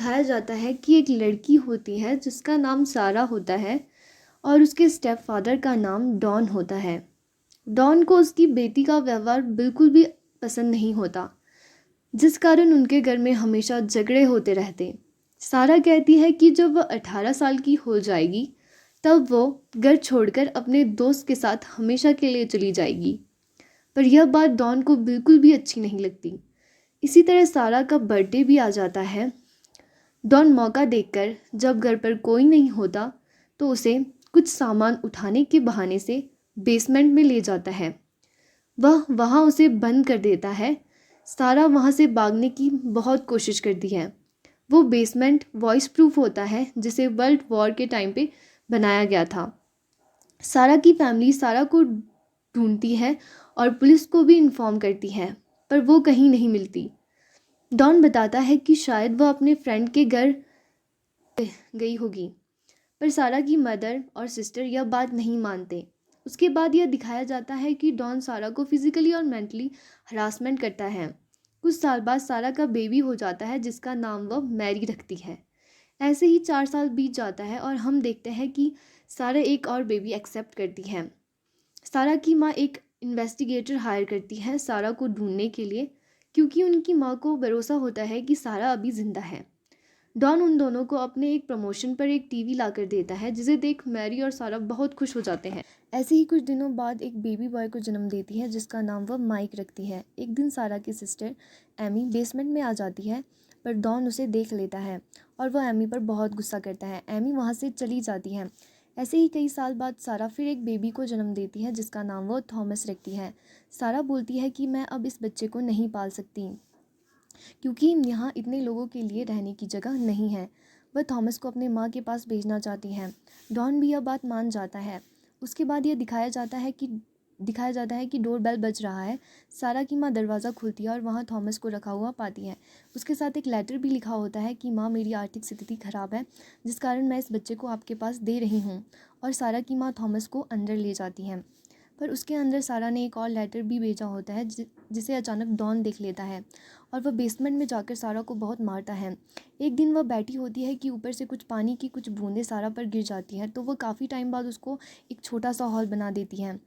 दिखाया जाता है कि एक लड़की होती है जिसका नाम सारा होता है और उसके स्टेप फादर का नाम डॉन होता है। डॉन को उसकी बेटी का व्यवहार बिल्कुल भी पसंद नहीं होता, जिस कारण उनके घर में हमेशा झगड़े होते रहते। सारा कहती है कि जब वह 18 साल की हो जाएगी तब वो घर छोड़कर अपने दोस्त के साथ हमेशा के लिए चली जाएगी, पर यह बात डॉन को बिल्कुल भी अच्छी नहीं लगती। इसी तरह सारा का बर्थडे भी आ जाता है। डॉन मौका देखकर जब घर पर कोई नहीं होता तो उसे कुछ सामान उठाने के बहाने से बेसमेंट में ले जाता है। वह वहाँ उसे बंद कर देता है। सारा वहाँ से भागने की बहुत कोशिश करती है। वो बेसमेंट वॉइस प्रूफ होता है जिसे वर्ल्ड वॉर के टाइम पे बनाया गया था। सारा की फैमिली सारा को ढूंढती है और पुलिस को भी इन्फॉर्म करती है, पर वो कहीं नहीं मिलती। डॉन बताता है कि शायद वह अपने फ्रेंड के घर गई होगी, पर सारा की मदर और सिस्टर यह बात नहीं मानते। उसके बाद यह दिखाया जाता है कि डॉन सारा को फिजिकली और मेंटली हरासमेंट करता है। कुछ साल बाद सारा का बेबी हो जाता है जिसका नाम वह मैरी रखती है। ऐसे ही 4 साल बीत जाता है और हम देखते हैं कि सारा एक और बेबी एक्सेप्ट करती है। सारा की माँ एक इन्वेस्टिगेटर हायर करती है सारा को ढूंढने के लिए, क्योंकि उनकी माँ को भरोसा होता है कि सारा अभी जिंदा है। डॉन उन दोनों को अपने एक प्रमोशन पर एक टीवी लाकर देता है, जिसे देख मैरी और सारा बहुत खुश हो जाते हैं। ऐसे ही कुछ दिनों बाद एक बेबी बॉय को जन्म देती है जिसका नाम वह माइक रखती है। एक दिन सारा की सिस्टर एमी बेसमेंट में आ जाती है, पर डॉन उसे देख लेता है और वह एमी पर बहुत गुस्सा करता है। एमी वहाँ से चली जाती है। ऐसे ही कई साल बाद सारा फिर एक बेबी को जन्म देती है जिसका नाम वह थॉमस रखती है। सारा बोलती है कि मैं अब इस बच्चे को नहीं पाल सकती, क्योंकि यहाँ इतने लोगों के लिए रहने की जगह नहीं है। वह थॉमस को अपने माँ के पास भेजना चाहती है। डॉन भी यह बात मान जाता है। उसके बाद यह दिखाया जाता है कि डोर बेल बज रहा है। सारा की माँ दरवाज़ा खोलती है और वहाँ थॉमस को रखा हुआ पाती है। उसके साथ एक लेटर भी लिखा होता है कि माँ, मेरी आर्थिक स्थिति खराब है, जिस कारण मैं इस बच्चे को आपके पास दे रही हूँ। और सारा की माँ थॉमस को अंदर ले जाती हैं, पर उसके अंदर सारा ने एक और लेटर भी भेजा होता है जिसे अचानक डॉन देख लेता है और वह बेसमेंट में जाकर सारा को बहुत मारता है। एक दिन वह बैठी होती है कि ऊपर से कुछ पानी की कुछ बूंदें सारा पर गिर जाती हैं, तो वह काफ़ी टाइम बाद उसको एक छोटा सा हॉल बना देती हैं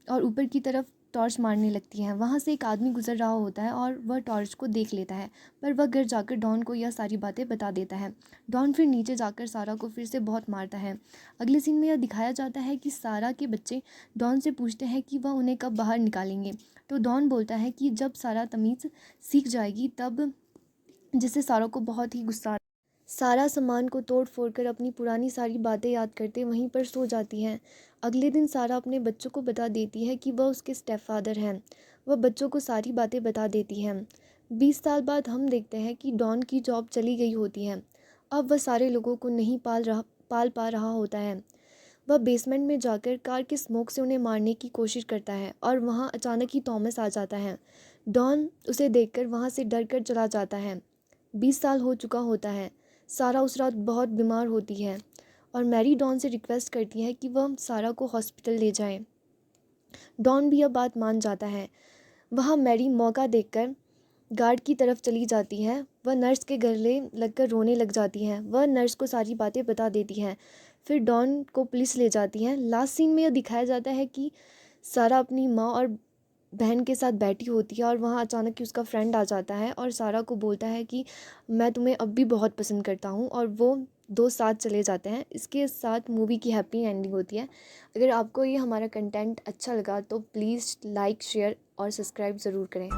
और ऊपर की तरफ टॉर्च मारने लगती हैं। वहाँ से एक आदमी गुजर रहा होता है और वह टॉर्च को देख लेता है, पर वह घर जाकर डॉन को यह सारी बातें बता देता है। डॉन फिर नीचे जाकर सारा को फिर से बहुत मारता है। अगले सीन में यह दिखाया जाता है कि सारा के बच्चे डॉन से पूछते हैं कि वह उन्हें कब बाहर निकालेंगे, तो डॉन बोलता है कि जब सारा तमीज़ सीख जाएगी तब, जिससे सारा को बहुत ही गुस्सा। सारा सामान को तोड़ फोड़ कर अपनी पुरानी सारी बातें याद करते वहीं पर सो जाती हैं। अगले दिन सारा अपने बच्चों को बता देती है कि वह उसके स्टेप फादर हैं। वह बच्चों को सारी बातें बता देती हैं। 20 साल बाद हम देखते हैं कि डॉन की जॉब चली गई होती है। अब वह सारे लोगों को नहीं पाल पा रहा होता है। वह बेसमेंट में जाकर कार के स्मोक से उन्हें मारने की कोशिश करता है और वहाँ अचानक ही थॉमस आ जाता है। डॉन उसे देखकर वहाँ से डर कर चला जाता है। 20 साल हो चुका होता है। सारा उस रात बहुत बीमार होती है और मैरी डॉन से रिक्वेस्ट करती है कि वह सारा को हॉस्पिटल ले जाए। डॉन भी यह बात मान जाता है। वहाँ मैरी मौका देखकर गार्ड की तरफ चली जाती है। वह नर्स के गले लगकर रोने लग जाती है। वह नर्स को सारी बातें बता देती है। फिर डॉन को पुलिस ले जाती है। लास्ट सीन में यह दिखाया जाता है कि सारा अपनी माँ और बहन के साथ बैठी होती है और वहाँ अचानक ही उसका फ्रेंड आ जाता है और सारा को बोलता है कि मैं तुम्हें अब भी बहुत पसंद करता हूँ, और वो दो साथ चले जाते हैं। इसके साथ मूवी की हैप्पी एंडिंग होती है। अगर आपको ये हमारा कंटेंट अच्छा लगा तो प्लीज़ लाइक, शेयर और सब्सक्राइब ज़रूर करें।